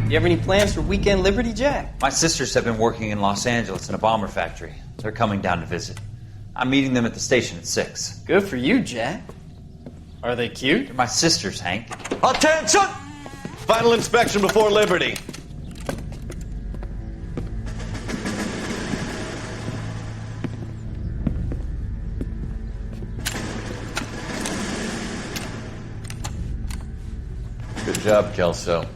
You have any plans for weekend Liberty, Jack? My sisters have been working in Los Angeles in a bomber factory. They're coming down to visit. I'm meeting them at the station at 6. Good for you, Jack. Are they cute? They're my sisters, Hank. Attention! Final inspection before Liberty. Good job, Kelso.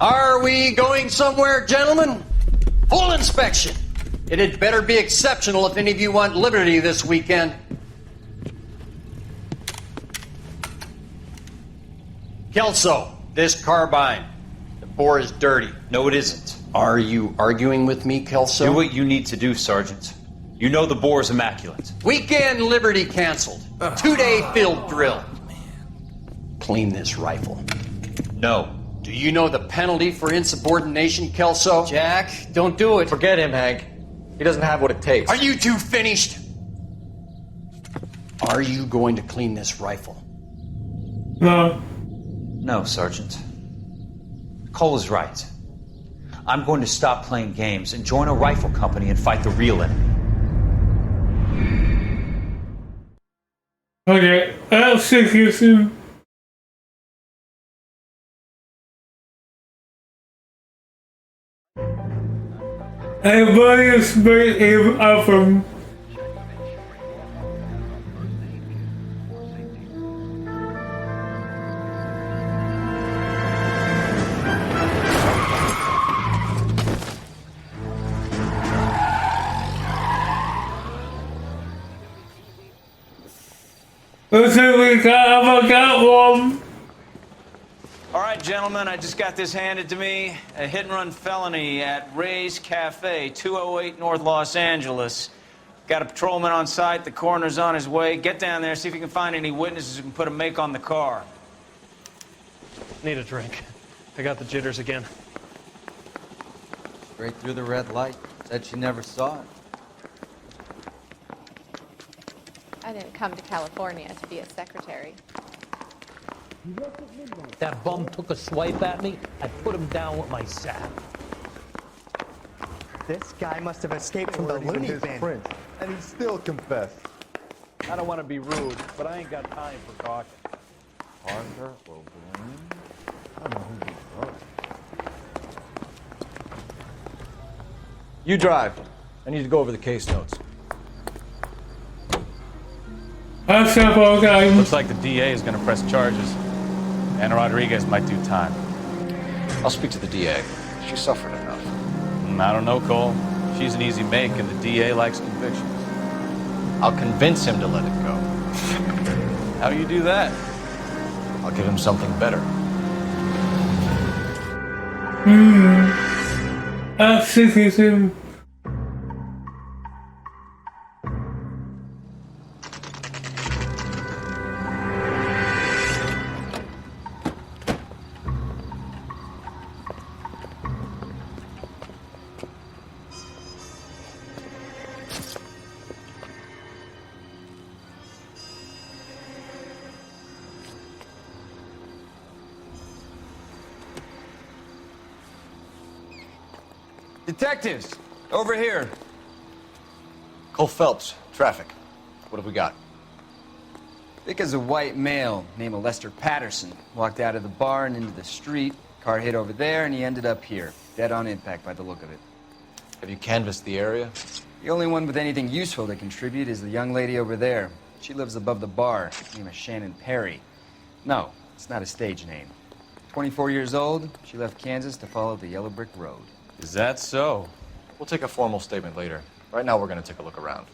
Are we going somewhere, gentlemen? Full inspection. It had better be exceptional if any of you want liberty this weekend. Kelso, this carbine. The bore is dirty. No, it isn't. Are you arguing with me, Kelso? Do what you need to do, Sergeant. You know the bore is immaculate. Weekend liberty canceled. 2-day field drill. Clean this rifle. No. Do you know the penalty for insubordination, Kelso? Jack, don't do it. Forget him, Hank. He doesn't have what it takes. Are you two finished? Are you going to clean this rifle? No. No, Sergeant. Cole is right. I'm going to stop playing games and join a rifle company and fight the real enemy. Okay, I'll see you soon. Everybody is making up from listen, we got one. All right, gentlemen, I just got this handed to me. A hit-and-run felony at Ray's Cafe, 208 North Los Angeles. Got a patrolman on site. The coroner's on his way. Get down there, see if you can find any witnesses who can put a make on the car. Need a drink. I got the jitters again. Straight through the red light. Said she never saw it. I didn't come to California to be a secretary. That bum took a swipe at me. I put him down with my sap. This guy must have escaped from the loony bin. And he still confessed. I don't want to be rude, but I ain't got time for talking. Parker or Blaine? I don't know who you are. You drive. I need to go over the case notes. What's up, old guy? Looks like the DA is going to press charges. Anna Rodriguez might do time. I'll speak to the DA. She suffered enough. I don't know, Cole. She's an easy make, and the DA likes convictions. I'll convince him to let it go. How do you do that? I'll give him something better. I'll see you soon. Detectives, over here. Cole Phelps, traffic. What have we got? Because a white male named Lester Patterson walked out of the bar and into the street. Car hit over there, and he ended up here. Dead on impact by the look of it. Have you canvassed the area? The only one with anything useful to contribute is the young lady over there. She lives above the bar. Her name is Shannon Perry. No, it's not a stage name. 24 years old, she left Kansas to follow the Yellow Brick Road. Is that so? We'll take a formal statement later. Right now, we're going to take a look around.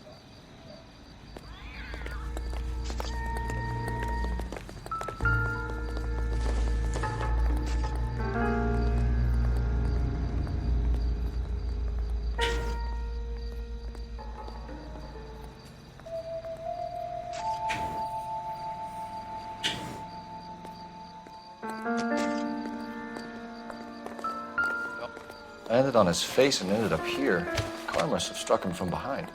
Landed on his face and ended up here. The car must have struck him from behind.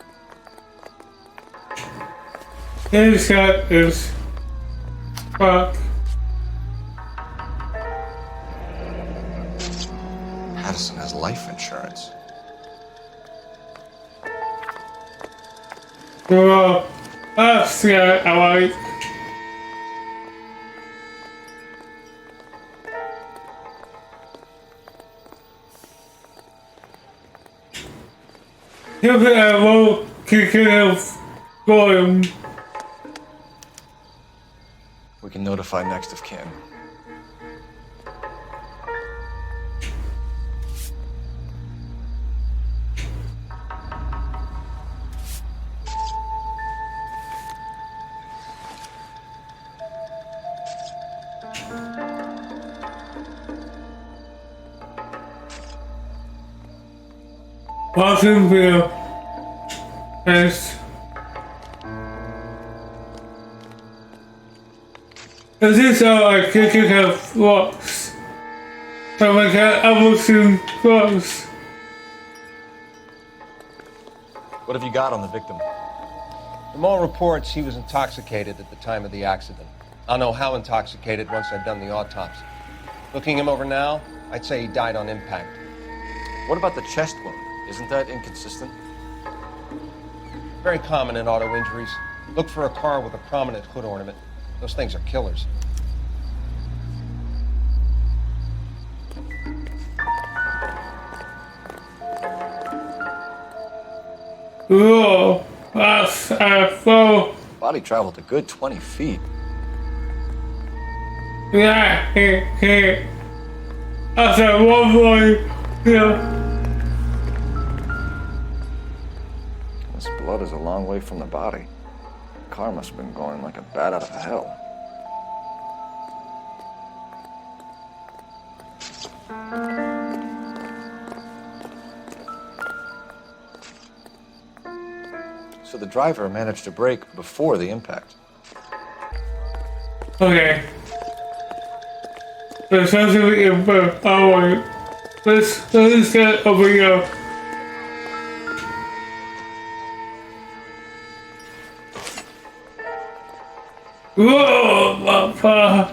His hat is fuck. Patterson has life insurance. Well, that's the guy I like. He'll be a low kicking of going. We can notify next of kin. Watsonville has this is how I kicking of rocks. So I got everything close. What have you got on the victim? From all reports, he was intoxicated at the time of the accident. I'll know how intoxicated once I've done the autopsy. Looking him over now, I'd say he died on impact. What about the chest wound? Isn't that inconsistent? Very common in auto injuries. Look for a car with a prominent hood ornament. Those things are killers. Whoa, that's a flow. Body traveled a good 20 feet. Yeah, that's a one boy. Yeah. This blood is a long way from the body. The car must have been going like a bat out of hell. So the driver managed to brake before the impact. Okay. There's something in the wait. Let's get over here. Whoa, Papa.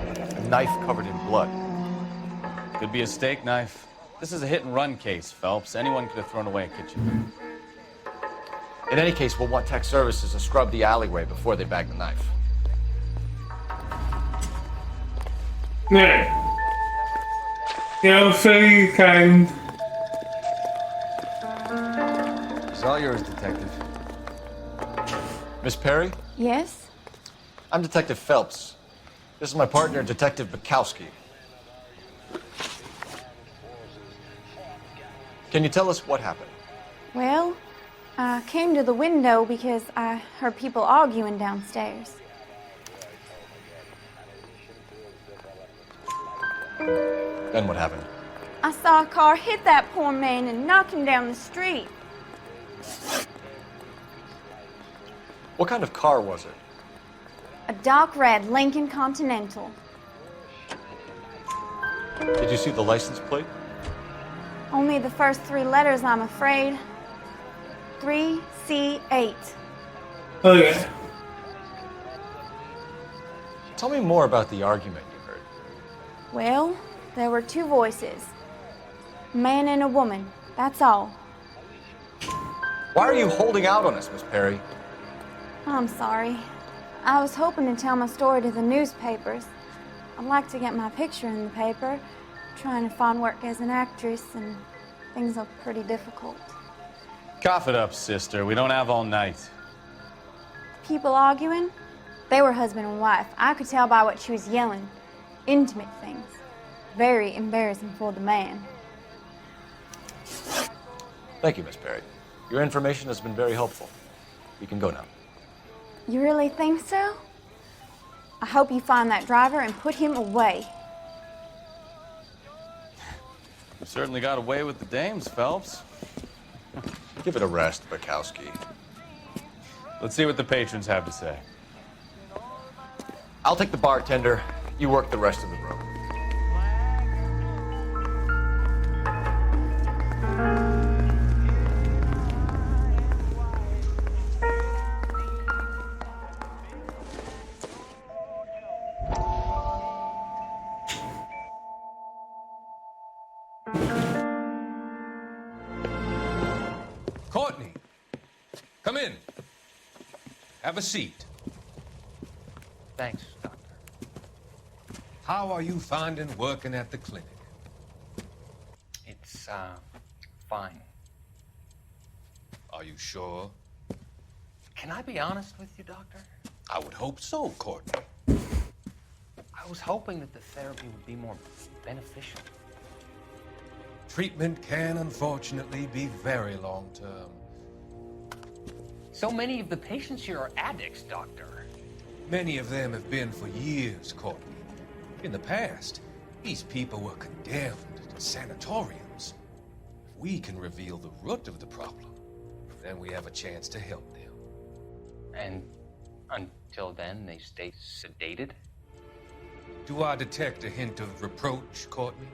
A knife covered in blood. Could be a steak knife. This is a hit-and-run case, Phelps. Anyone could have thrown away a kitchen. In any case, we'll want tech services to scrub the alleyway before they bag the knife. Yeah. Yeah, very kind. It's all yours, Detective. Miss Perry? Yes? I'm Detective Phelps. This is my partner, Detective Bukowski. Can you tell us what happened? Well, I came to the window because I heard people arguing downstairs. Then what happened? I saw a car hit that poor man and knock him down the street. What kind of car was it? A dark red Lincoln Continental. Did you see the license plate? Only the first three letters, I'm afraid. 3C8. Oh yeah. Tell me more about the argument you heard. Well, there were two voices. A man and a woman, that's all. Why are you holding out on us, Miss Perry? I'm sorry. I was hoping to tell my story to the newspapers. I'd like to get my picture in the paper. Trying to find work as an actress, and things are pretty difficult. Cough it up, sister. We don't have all night. People arguing? They were husband and wife. I could tell by what she was yelling. Intimate things. Very embarrassing for the man. Thank you, Miss Perry. Your information has been very helpful. You can go now. You really think so? I hope you find that driver and put him away. You certainly got away with the dames, Phelps. Give it a rest, Bukowski. Let's see what the patrons have to say. I'll take the bartender. You work the rest of the room. Have a seat. Thanks, Doctor. How are you finding working at the clinic? It's, fine. Are you sure? Can I be honest with you, Doctor? I would hope so, Courtney. I was hoping that the therapy would be more beneficial. Treatment can, unfortunately, be very long-term. So many of the patients here are addicts, Doctor. Many of them have been for years, Courtney. In the past, these people were condemned to sanatoriums. If we can reveal the root of the problem, then we have a chance to help them. And until then, they stay sedated? Do I detect a hint of reproach, Courtney?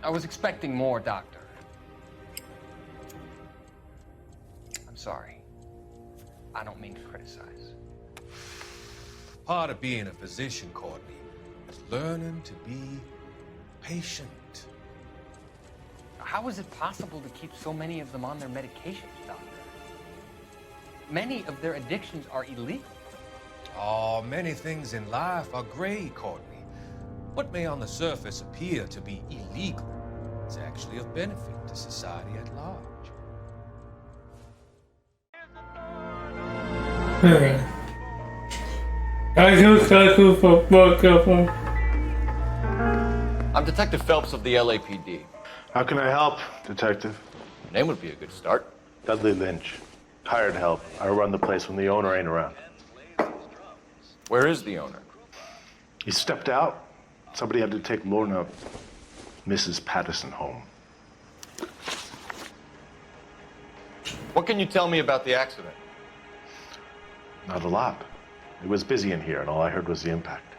I was expecting more, Doctor. I'm sorry. I don't mean to criticize. Part of being a physician, Courtney, is learning to be patient. How is it possible to keep so many of them on their medications, Doctor? Many of their addictions are illegal. Oh, many things in life are gray, Courtney. What may on the surface appear to be illegal is actually of benefit to society at large. I'm Detective Phelps of the LAPD. How can I help, Detective? Your name would be a good start. Dudley Lynch. Hired help. I run the place when the owner ain't around. Where is the owner? He stepped out. Somebody had to take Lorna, Mrs. Patterson, home. What can you tell me about the accident? Not a lot. It was busy in here, and all I heard was the impact.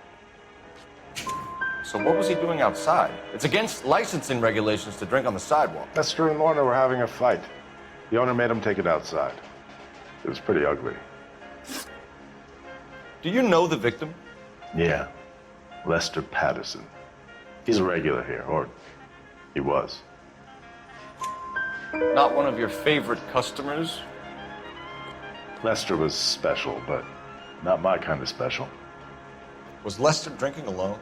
So what was he doing outside? It's against licensing regulations to drink on the sidewalk. Lester and Lorna were having a fight. The owner made him take it outside. It was pretty ugly. Do you know the victim? Yeah. Lester Patterson. He's a regular here, or he was. Not one of your favorite customers? Lester was special, but not my kind of special. Was Lester drinking alone?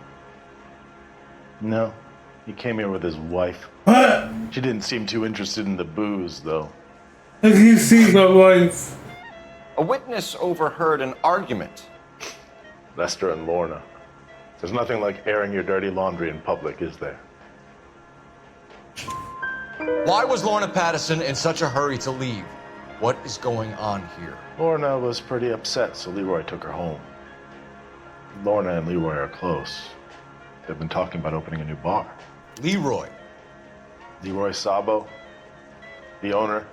No. He came here with his wife. She didn't seem too interested in the booze, though. Have you seen my wife? A witness overheard an argument. Lester and Lorna. There's nothing like airing your dirty laundry in public, is there? Why was Lorna Patterson in such a hurry to leave? What is going on here? Lorna was pretty upset, so Leroy took her home. Lorna and Leroy are close. They've been talking about opening a new bar. Leroy? Leroy Sabo, the owner.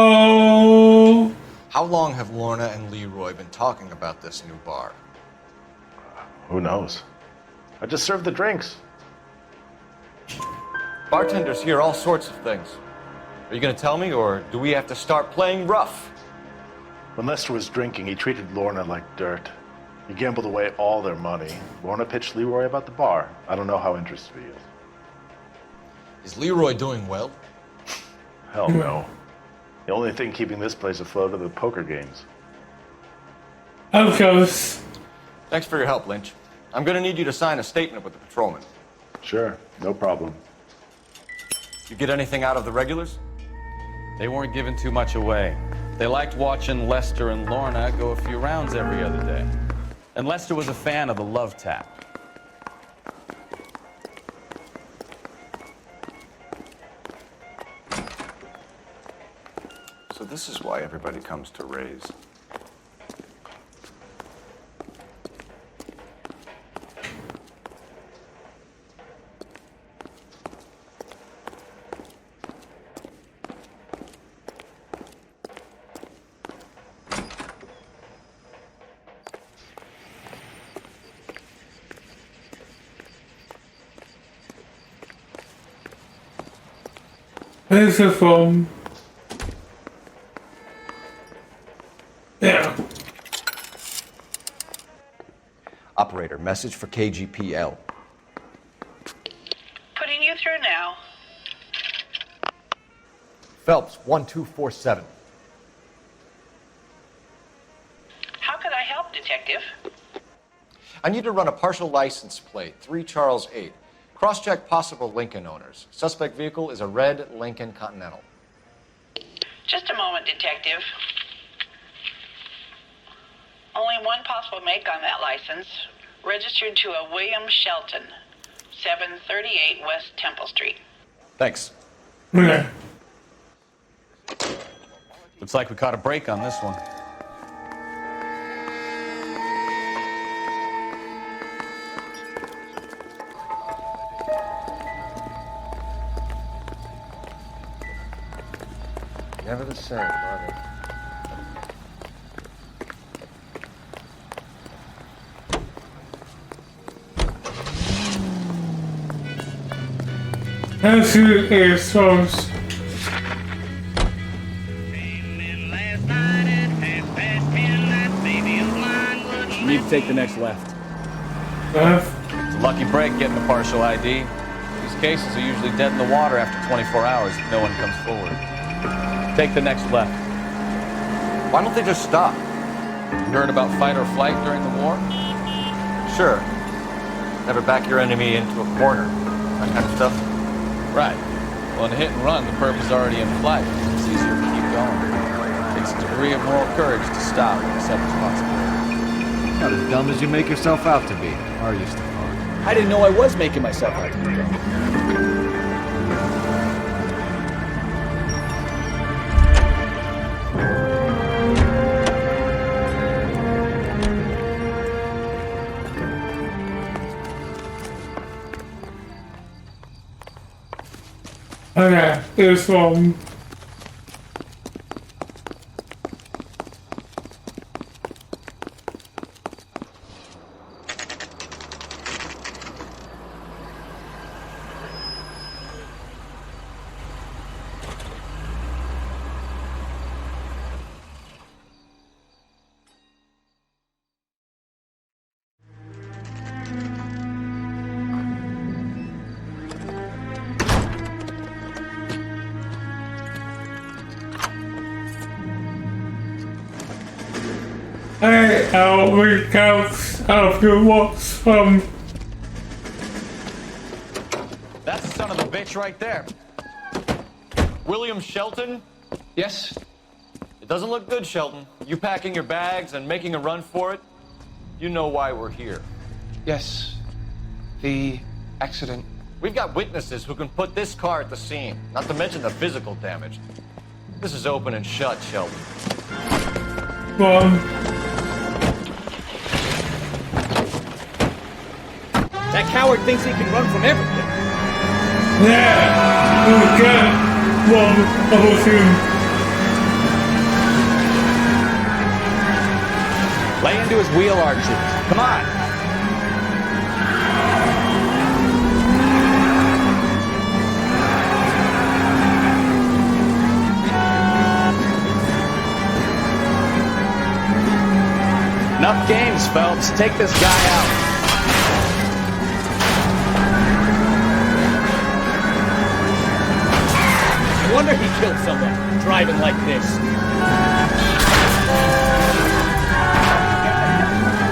Oh. How long have Lorna and Leroy been talking about this new bar? Who knows? I just served the drinks. Bartenders hear all sorts of things. Are you going to tell me, or do we have to start playing rough? When Lester was drinking, he treated Lorna like dirt. He gambled away all their money. Lorna pitched Leroy about the bar. I don't know how interested he is. Is Leroy doing well? Hell no. The only thing keeping this place afloat are the poker games. Of course. Thanks for your help, Lynch. I'm going to need you to sign a statement with the patrolman. Sure, no problem. You get anything out of the regulars? They weren't giving too much away. They liked watching Lester and Lorna go a few rounds every other day. And Lester was a fan of the love tap. So this is why everybody comes to Ray's. Where's the phone? Yeah. Operator, message for KGPL. Putting you through now. Phelps, 1247. Detective. I need to run a partial license plate, 3 Charles 8. Cross-check possible Lincoln owners. Suspect vehicle is a red Lincoln Continental. Just a moment, Detective. Only one possible make on that license. Registered to a William Shelton, 738 West Temple Street. Thanks. Okay. Looks like we caught a break on this one. Never the same, are they? As you is close. You need to take the next left. Left? It's a lucky break getting a partial ID. These cases are usually dead in the water after 24 hours if no one comes forward. Take the next left. Why don't they just stop? You heard about fight or flight during the war? Sure. Never back your enemy into a corner. That kind of stuff. Right. Well, in a hit and run, the perp is already in flight. It's easier to keep going. It takes a degree of moral courage to stop and accept responsibility. Not as dumb as you make yourself out to be, are you, Stefan? I didn't know I was making myself out to be dumb. Okay, this one. Hey, I'll recount after what's from. That's the son of a bitch right there. William Shelton? Yes? It doesn't look good, Shelton. You packing your bags and making a run for it? You know why we're here. Yes. The accident. We've got witnesses who can put this car at the scene, not to mention the physical damage. This is open and shut, Shelton. That coward thinks he can run from everything. Yeah, we can run over him. Lay into his wheel arches. Come on. Enough games, Phelps. Take this guy out. No wonder he killed someone, driving like this.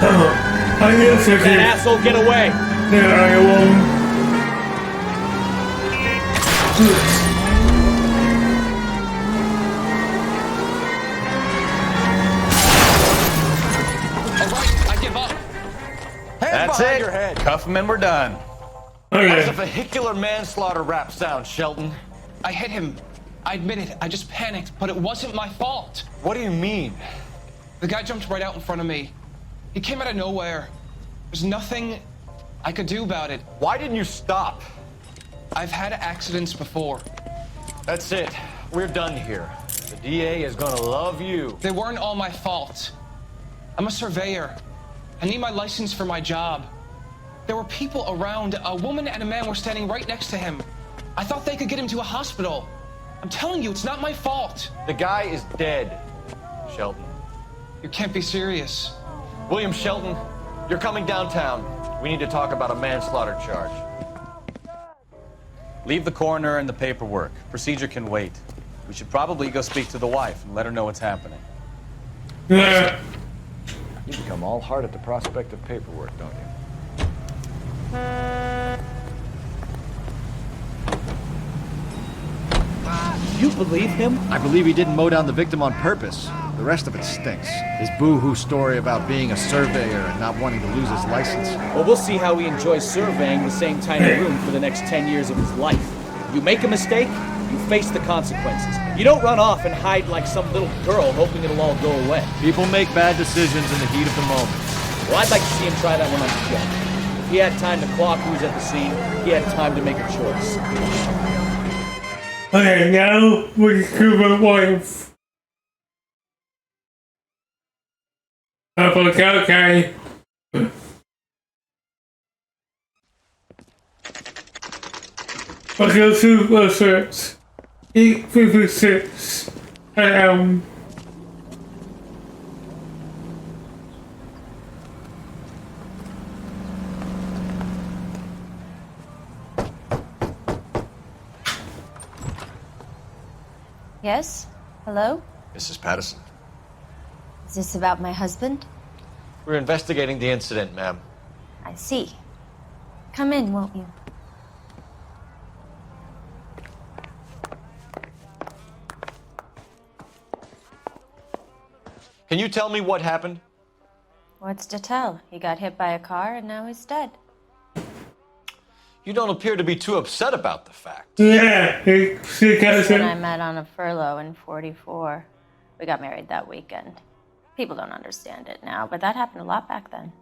I guess I That can. asshole get away. Yeah, I won't. I give up. That's behind it. your head. Cuff him and we're done. That's a vehicular manslaughter rap sound, Shelton. I hit him. I admit it. I just panicked, but it wasn't my fault. What do you mean? The guy jumped right out in front of me. He came out of nowhere. There's nothing I could do about it. Why didn't you stop? I've had accidents before. That's it. We're done here. The DA is gonna love you. They weren't all my fault. I'm a surveyor. I need my license for my job. There were people around. A woman and a man were standing right next to him. I thought they could get him to a hospital. I'm telling you, it's not my fault. The guy is dead, Shelton. You can't be serious. William Shelton, you're coming downtown. We need to talk about a manslaughter charge. Leave the coroner and the paperwork. Procedure can wait. We should probably go speak to the wife and let her know what's happening. Yeah. become all heart at the prospect of paperwork, don't you? You believe him? I believe he didn't mow down the victim on purpose. The rest of it stinks. His boo-hoo story about being a surveyor and not wanting to lose his license. Well, we'll see how he enjoys surveying the same tiny room for the next 10 years of his life. You make a mistake, you face the consequences. You don't run off and hide like some little girl hoping it'll all go away. People make bad decisions in the heat of the moment. Well, I'd like to see him try that one on the jet. If he had time to clock who was at the scene, he had time to make a choice. Okay, now we can my wife. Okay. Okay, super search. 8:56 a.m. Yes? Hello? Mrs. Patterson. Is this about my husband? We're investigating the incident, ma'am. I see. Come in, won't you? Can you tell me what happened? What's to tell? He got hit by a car and now he's dead. You don't appear to be too upset about the fact. Yeah, she That's when I met on a furlough in 44. We got married that weekend. People don't understand it now, but that happened a lot back then.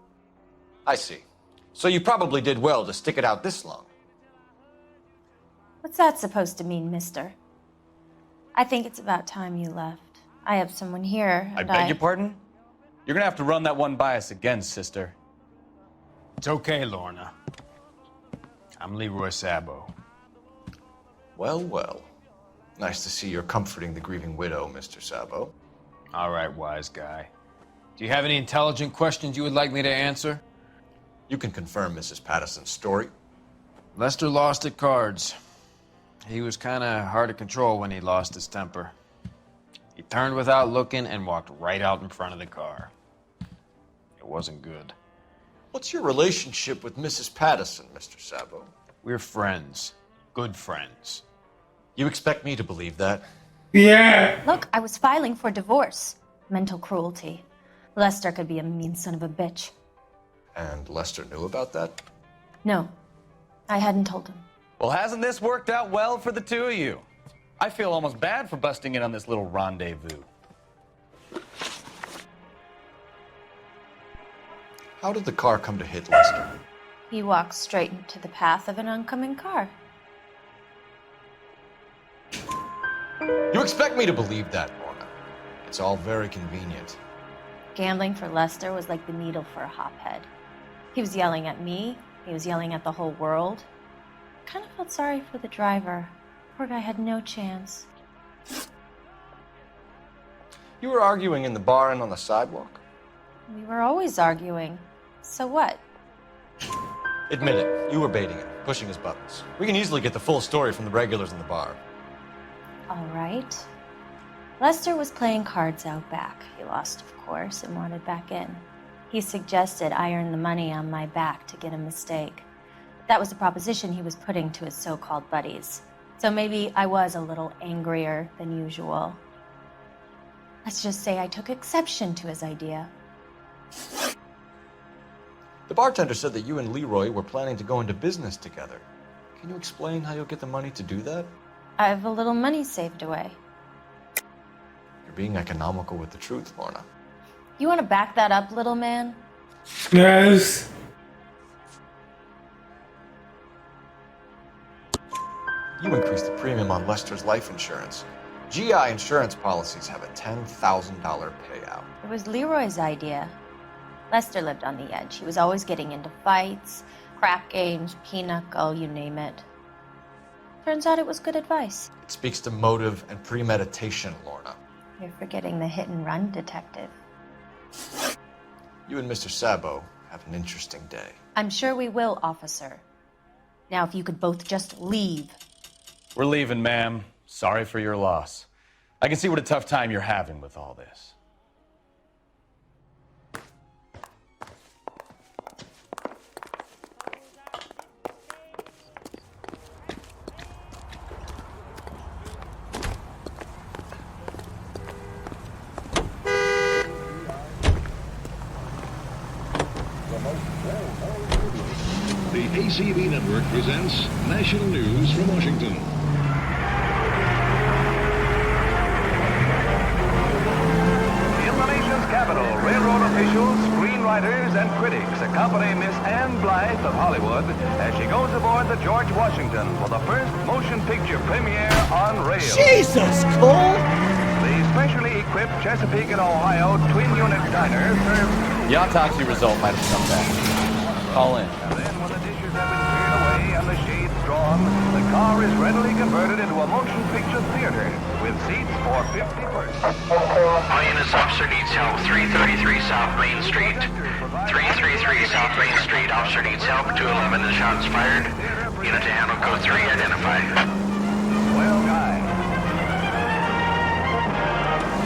I see. So you probably did well to stick it out this long. What's that supposed to mean, mister? I think it's about time you left. I have someone here, I and beg your pardon? You're gonna have to run that one by us again, sister. It's okay, Lorna. I'm Leroy Sabo. Well, well. Nice to see you're comforting the grieving widow, Mr. Sabo. All right, wise guy. Do you have any intelligent questions you would like me to answer? You can confirm Mrs. Patterson's story. Lester lost at cards. He was kind of hard to control when he lost his temper. He turned without looking and walked right out in front of the car. It wasn't good. What's your relationship with Mrs. Patterson, Mr. Sabo? We're friends. Good friends. You expect me to believe that? Yeah. Look, I was filing for divorce. Mental cruelty. Lester could be a mean son of a bitch. And Lester knew about that? No, I hadn't told him. Well, hasn't this worked out well for the two of you? I feel almost bad for busting in on this little rendezvous. How did the car come to hit Lester? He walked straight into the path of an oncoming car. You expect me to believe that, Lorna? It's all very convenient. Gambling for Lester was like the needle for a hophead. He was yelling at me. He was yelling at the whole world. I kind of felt sorry for the driver. Poor guy had no chance. You were arguing in the bar and on the sidewalk? We were always arguing. So what? Admit it, you were baiting him, pushing his buttons. We can easily get the full story from the regulars in the bar. All right. Lester was playing cards out back. He lost, of course, and wanted back in. He suggested I earn the money on my back to get a mistake. That was the proposition he was putting to his so-called buddies. So maybe I was a little angrier than usual. Let's just say I took exception to his idea. The bartender said that you and Leroy were planning to go into business together. Can you explain how you'll get the money to do that? I have a little money saved away. You're being economical with the truth, Lorna. You want to back that up, little man? Yes. You increased the premium on Lester's life insurance. GI insurance policies have a $10,000 payout. It was Leroy's idea. Lester lived on the edge. He was always getting into fights, crap games, pinochle, you name it. Turns out it was good advice. It speaks to motive and premeditation, Lorna. You're forgetting the hit-and-run detective. You and Mr. Sabo have an interesting day. I'm sure we will, officer. Now, if you could both just leave. We're leaving, ma'am. Sorry for your loss. I can see what a tough time you're having with all this. The ACB Network presents National News from Washington. In the nation's capital, railroad officials, screenwriters, and critics accompany Miss Ann Blythe of Hollywood as she goes aboard the George Washington for the first motion picture premiere on rail. Jesus, Cole! The specially equipped Chesapeake and Ohio twin-unit diner serves... The autopsy result might have come back. Call in. And then when the dishes have been cleared away and the shades drawn, the car is readily converted into a motion picture theater with seats for 50 persons. Lioness officer needs help. 333 South Main Street. 333 South Main Street. Officer needs help. 211 the shots fired. Unit to handle code 3 identified. Well, guys.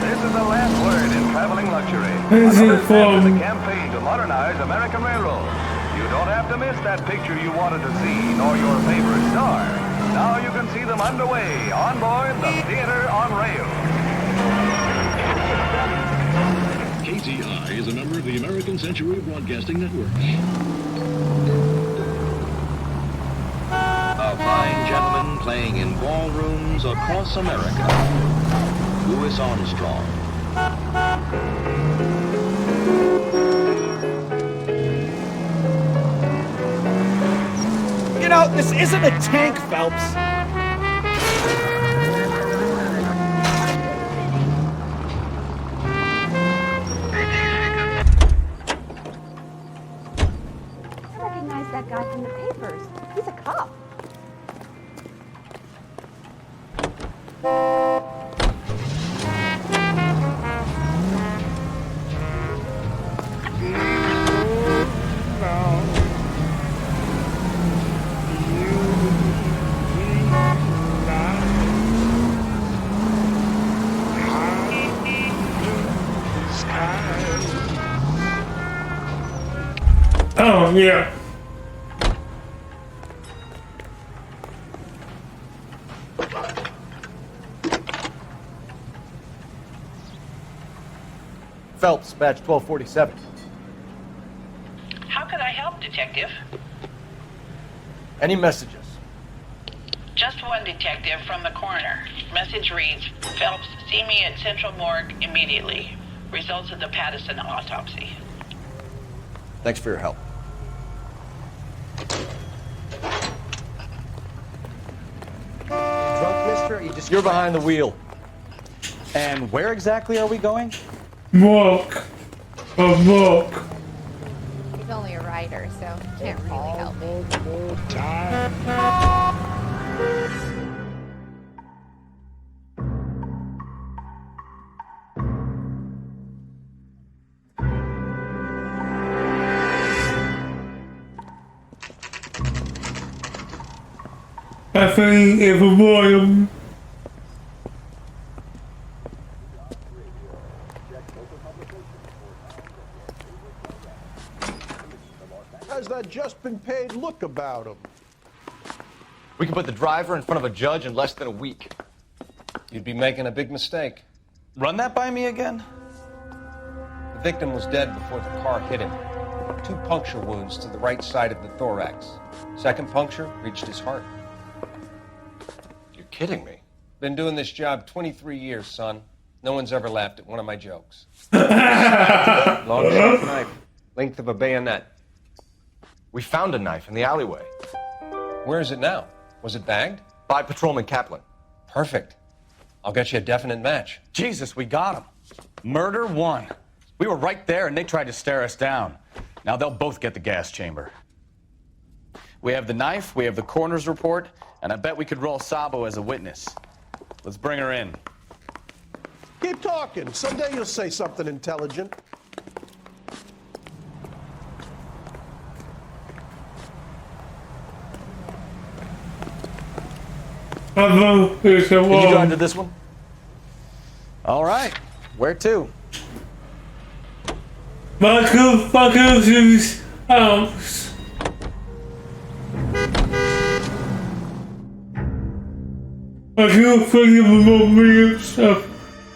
This is the last word in traveling luxury. Another step in the campaign to modernize American railroads. You don't have to miss that picture you wanted to see, nor your favorite star. Now you can see them underway on board the Theater on Rail. KTI is a member of the American Century Broadcasting Network. A fine gentleman playing in ballrooms across America. Louis Armstrong. You know, this isn't a tank, Phelps. I recognize that guy from the papers. He's a cop. Oh, yeah. Phelps, badge 1247. How could I help, Detective? Any messages? Just one detective from the coroner. Message reads, Phelps, see me at Central Morgue immediately. Results of the Patterson autopsy. Thanks for your help. Drunk, mister? You just... You're behind the wheel. And where exactly are we going? Walk. A walk. He's only a writer, so he can't really help me. I think if a boy Has that just been paid look about him? We can put the driver in front of a judge in less than a week. You'd be making a big mistake. Run that by me again? The victim was dead before the car hit him. 2 puncture wounds to the right side of the thorax. Second puncture reached his heart. You're kidding me. Been doing this job 23 years, son. No one's ever laughed at one of my jokes. Long sharp knife. Length of a bayonet. We found a knife in the alleyway. Where is it now? Was it bagged? By Patrolman Kaplan. Perfect. I'll get you a definite match. Jesus, we got him. Murder 1. We were right there and they tried to stare us down. Now they'll both get the gas chamber. We have the knife, we have the coroner's report, and I bet we could roll Sabo as a witness. Let's bring her in. Keep talking. Someday you'll say something intelligent. Can you drive to this one? All right. Where to? Michael's house. I feel funny about me and stuff.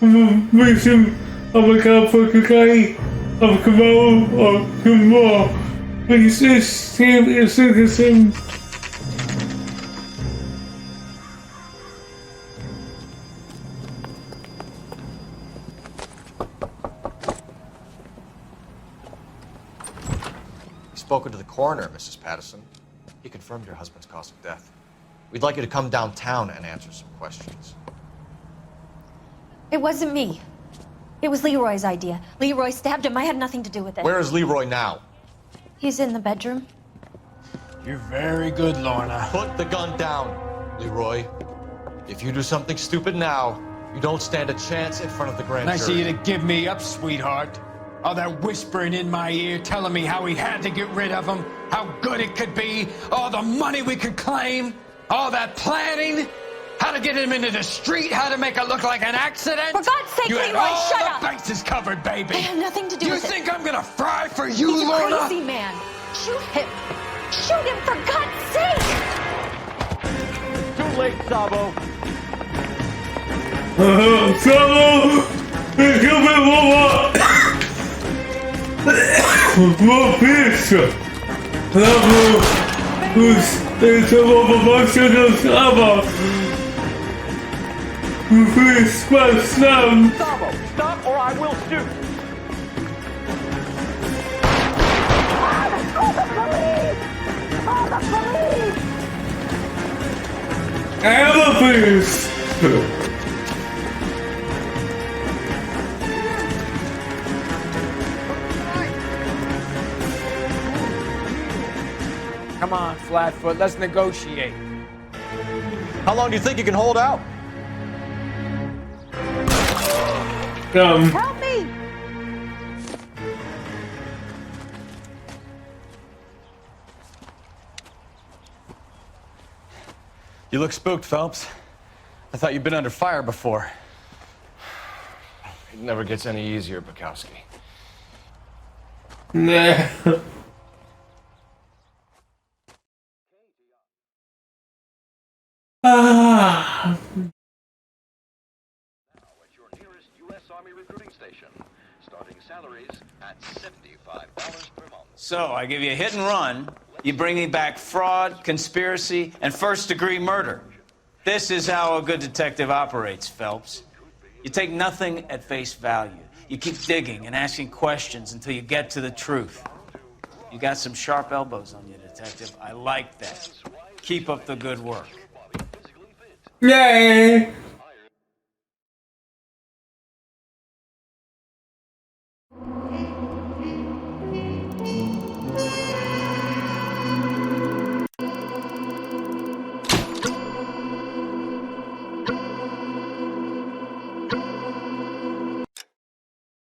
I'm missing of a couple guy of Kamal or Kamal. It's the same. Spoken to the coroner, Mrs. Patterson. He confirmed your husband's cause of death. We'd like you to come downtown and answer some questions. It wasn't me. It was Leroy's idea. Leroy stabbed him. I had nothing to do with it. Where is Leroy now? He's in the bedroom. You're very good, Lorna. Put the gun down, Leroy. If you do something stupid now, you don't stand a chance in front of the grand jury. Nice of you to give me up, sweetheart. All that whispering in my ear, telling me how we had to get rid of him, how good it could be, all the money we could claim, all that planning, how to get him into the street, how to make it look like an accident. For God's sake, you had Leroy, all shut the up! bases covered, baby. I have nothing to do with it. You think I'm gonna fry for you, He's Lorna? a crazy man. Shoot him! Shoot him, for God's sake! Too late, Sabo. Sabo! Kill me, Mama! More pizza! Sabo! Sabo, pomocy do Sabo! Please, my son! Sabo, stop or I will shoot! Emma, please! Come on, Flatfoot, let's negotiate. How long do you think you can hold out? Help me! You look spooked, Phelps. I thought you'd been under fire before. It never gets any easier, Bukowski. Nah. Ah. So, I give you a hit and run. You bring me back fraud, conspiracy, and first-degree murder. This is how a good detective operates, Phelps. You take nothing at face value. You keep digging and asking questions until you get to the truth. You got some sharp elbows on you, detective. I like that. Keep up the good work. Yay!